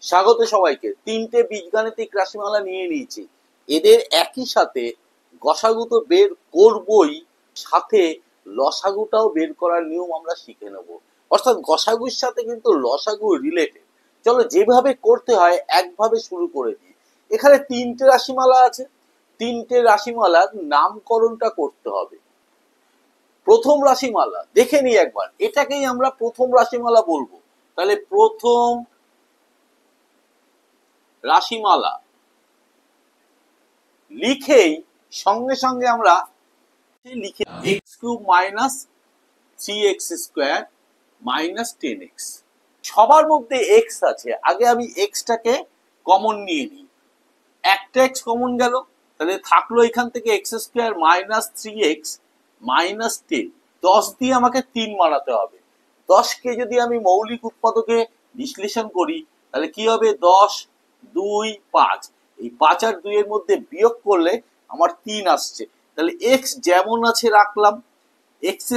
স্বাগত সবাইকে। তিনটে বীজগাণিতিক রাশিমালা নিয়ে নিয়েছি, এদের একই সাথে গসাগু তো বের করবই, সাথে লসাগুটাও বের করার নিয়ম আমরা শিখে নেব। অর্থাৎ গসাগুর সাথে কিন্তু লসাগু রিলেটেড। চলো যেভাবে করতে হয় একভাবে শুরু করে দিই। এখানে তিনটে রাশিমালা আছে, তিনটে রাশিমালার নামকরণটা করতে হবে। প্রথম রাশিমালা দেখে নিই একবার, এটাকেই আমরা প্রথম রাশিমালা বলবো। তাহলে প্রথম রাশিমালা লিখেই সঙ্গে সঙ্গে আমরা লিখে x cube minus 3x² minus 10x। সবার মধ্যে এক্স আছে, আগে আমি এক্সটাকে কমন নিয়ে নিই। একটা এক্স কমন গেল, তাহলে থাকলো এখান থেকে x² মাইনাস 3x মাইনাস 10। 10 দিয়ে আমাকে 3 বানাতে হবে। 10কে যদি আমি মৌলিক উৎপাদকে বিশ্লেষণ করি তাহলে কি হবে? 10, 2, 5। এই 5 আর 2 এর মধ্যে বিয়োগ করলে আমার 3 আসছে। তাহলে এক্স যেমন আছে রাখলাম, x²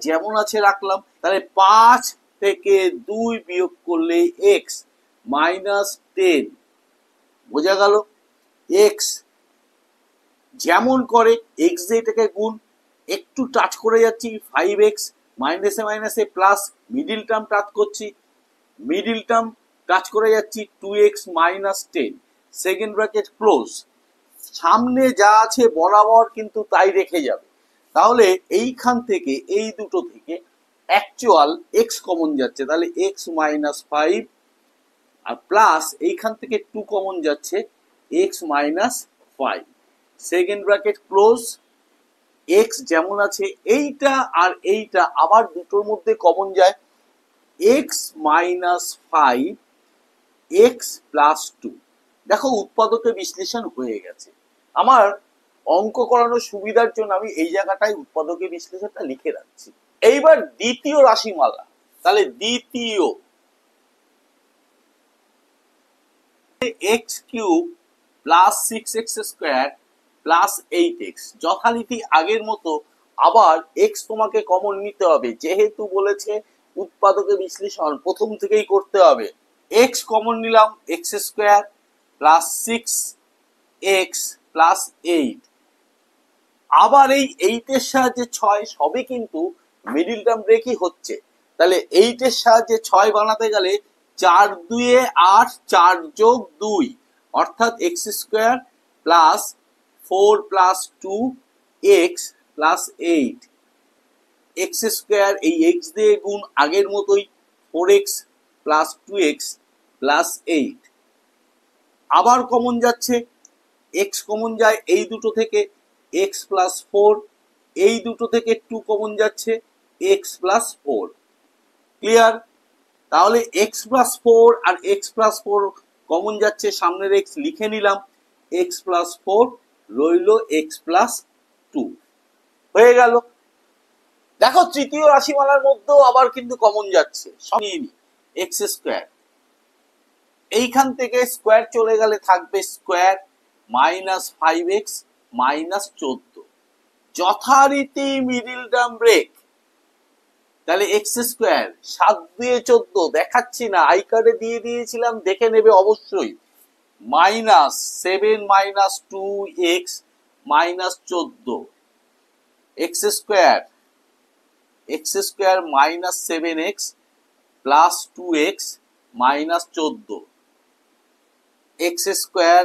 যেমন আছে রাখলাম। তাহলে 5 থেকে 2 বিয়োগ করলে এক্স মাইনাস 10। বোঝা গেল? এক্স যেমন করে এক্স দিয়ে এটাকে গুণ, একটু টাচ করে যাচ্ছি 5x, মাইনাসে মাইনাসে প্লাস, মিডিল টার্ম টাচ করছি, মিডিল টার্ম টাচ করে যাচ্ছি 2x minus 10, second bracket close. সামনে যা আছে বরাবর কিন্তু তাই রেখে যাবে। তাহলে এইখান থেকে এই দুটো থেকে অ্যাকচুয়াল x কমন যাচ্ছে, তাহলে x মাইনাস 5 আর প্লাস এইখান থেকে 2 কমন যাচ্ছে x minus 5, second bracket close. x যেমন আছে এইটা আর এইটা আবার দুটোর মধ্যে কমন যায়, x মাইনাস 5 x প্লাস 2। দেখো উৎপাদকে বিশ্লেষণ হয়ে গেছে। আমার অঙ্ক করানোর সুবিধার জন্য আমি এই জায়গাটায় উৎপাদকে বিশ্লেষণটা লিখে রাখছি। এইবার দ্বিতীয় রাশিমালা, তাহলে দ্বিতীয় x cube plus 6x² plus 8x। যথারীতি আগের মতো আবার x তোমাকে কমন নিতে হবে, যেহেতু বলেছে উৎপাদকে বিশ্লেষণ প্রথম থেকেই করতে হবে। x কমন নিলাম, x² প্লাস 6x প্লাস 8। আবার এই 8 এর সাহায্যে 6, সবই কিন্তু মিডিল টার্ম ব্রেকই হচ্ছে। তাহলে 8 এর সাহায্যে 6 বানাতে গেলে 4 2 এ 8, 4 যোগ 2 অর্থাৎ x² plus 4 plus 2x plus 8। x² এই x দিয়ে গুণ আগের মতোই, 4x প্লাস 2x প্লাস 8। আবার কমন যাচ্ছে, x কমন যায় এই দুটো থেকে, x প্লাস 4, এই দুটো থেকে 2 কমন যাচ্ছে, x প্লাস 4। ক্লিয়ার? তাহলে x প্লাস 4 আর x প্লাস 4 কমন যাচ্ছে, সামনের x লিখে নিলাম, x প্লাস 4 রইল x প্লাস 2। হয়ে গেল। দেখো তৃতীয় রাশিমালার মধ্যেও আবার কিন্তু কমন যাচ্ছে, x²। এইখান থেকে স্কোয়ার চলে গেলে থাকবে স্কোয়ার মাইনাস 5x মাইনাস 14। যথারীতি মিডিল টার্ম ব্রেক। তাহলে x², 7 দিয়ে 14 দেখাচ্ছি না, আই কার্ডে দিয়ে দিয়েছিলাম, দেখে নেবে অবশ্যই, minus 7 minus 2x minus 14। x² minus 7x plus 2x minus 14। x²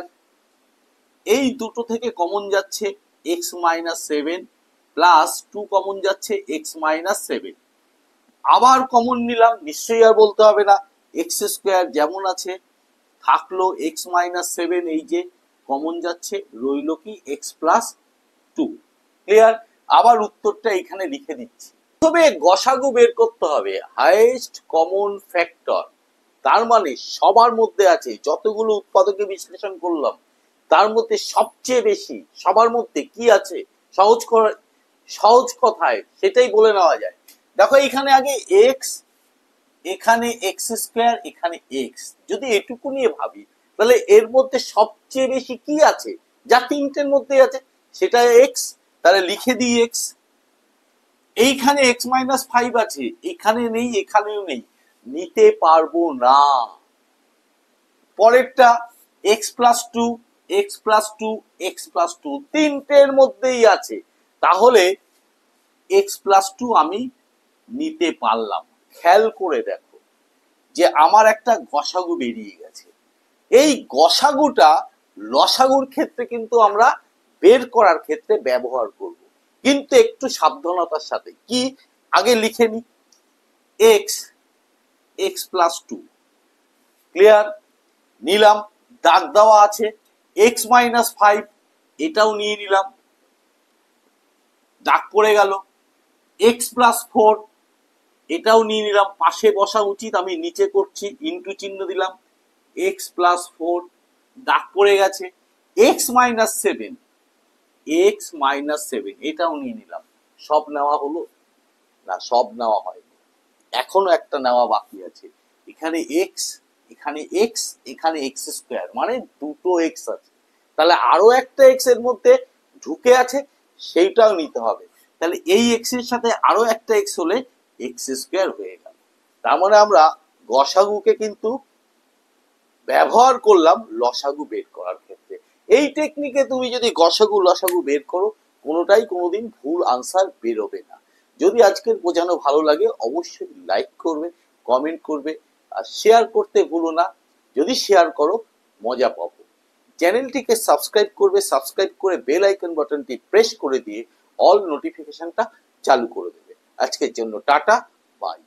এই দুটো থেকে কমন যাচ্ছে x মাইনাস 7 প্লাস 2 কমন যাচ্ছে x মাইনাস 7। আবার কমন নিলাম, নিশ্চয়ই আর বলতে হবে না, x² যেমন আছে থাকলো x মাইনাস 7, এই যে কমন যাচ্ছে, রইল কি x প্লাস 2। ক্লিয়ার? আবার উত্তরটা এখানে লিখে দিচ্ছি। তবে গসাগু বের করতে হবে, হাইয়েস্ট কমন ফ্যাক্টর। তার মানে সবার মধ্যে আছে, যতগুলো উৎপাদকে বিশ্লেষণ করলাম তার মধ্যে সবচেয়ে বেশি সবার মধ্যে কি আছে, সহজ কথায় সেটাই বলে নেওয়া যায়। দেখো এখানে আগে x, এখানে x², এখানে x। যদি এটুকু নিয়ে ভাবি তাহলে এর মধ্যে সবচেয়ে বেশি কি আছে, যা তিনটের মধ্যে আছে সেটা x। তাহলে লিখে দিই x। এইখানে x মাইনাস 5 আছে, এখানে নেই, এখানেও নেই, নিতে পারবো না। পরেরটা x plus two, x plus two, x plus two, তিনটের মধ্যেই আছে, তাহলে এক্স প্লাস টু আমি নিতে পারলাম। খেয়াল করে দেখো যে আমার একটা গসাগু বেরিয়ে গেছে। এই গসাগুটা লসাগুর ক্ষেত্রে কিন্তু আমরা বের করার ক্ষেত্রে ব্যবহার করব, কিন্তু একটু সাবধানতার সাথে। কি, আগে লিখে নি x, x plus two, clear, নিলাম, দাগ দেওয়া আছে। এক্স মাইনাস ফাইভ, এটাও নিয়ে নিলাম, দাগ পড়ে গেল। এক্স প্লাস ফোর, এটাও নিয়ে নিলাম, পাশে বসা উচিত, আমি নিচে করছি, ইন্টু চিহ্ন দিলাম। এক্স প্লাস ফোর, দাগ পড়ে গেছে। X minus seven, x minus seven, এটাও নিয়ে নিলাম। সব নেওয়া হলো না? সব নেওয়া হয়নি, এখনো একটা নেওয়া বাকি আছে। এখানে এক্স, এখানে এক্স, এখানে এক্স স্কোয়ার, মানে দুটো এক্স আছে, তাহলে আরো একটা এক্স এর মধ্যে ঢুকে আছে, সেইটাও নিতে হবে। তাহলে এই এক্স এর সাথে আরো একটা এক্স হলে এক্স স্কোয়ার হয়ে গেল। তার মানে আমরা গসাগুকে কিন্তু ব্যবহার করলাম লসাগু বের করার ক্ষেত্রে। এই টেকনিকে তুমি যদি গসাগু লসাগু বের করো, কোনোটাই কোনোদিন ভুল আনসার বেরোবে না। যদি আজকের বোঝানো ভালো লাগে অবশ্যই লাইক করবে, কমেন্ট করবে, আর শেয়ার করতে ভুলো না। যদি শেয়ার করো মজা পাবো। চ্যানেলটিকে সাবস্ক্রাইব করবে, সাবস্ক্রাইব করে বেল আইকন বাটনটি প্রেস করে দিয়ে অল নোটিফিকেশনটা চালু করে দেবে। আজকের জন্য টাটা, বাই।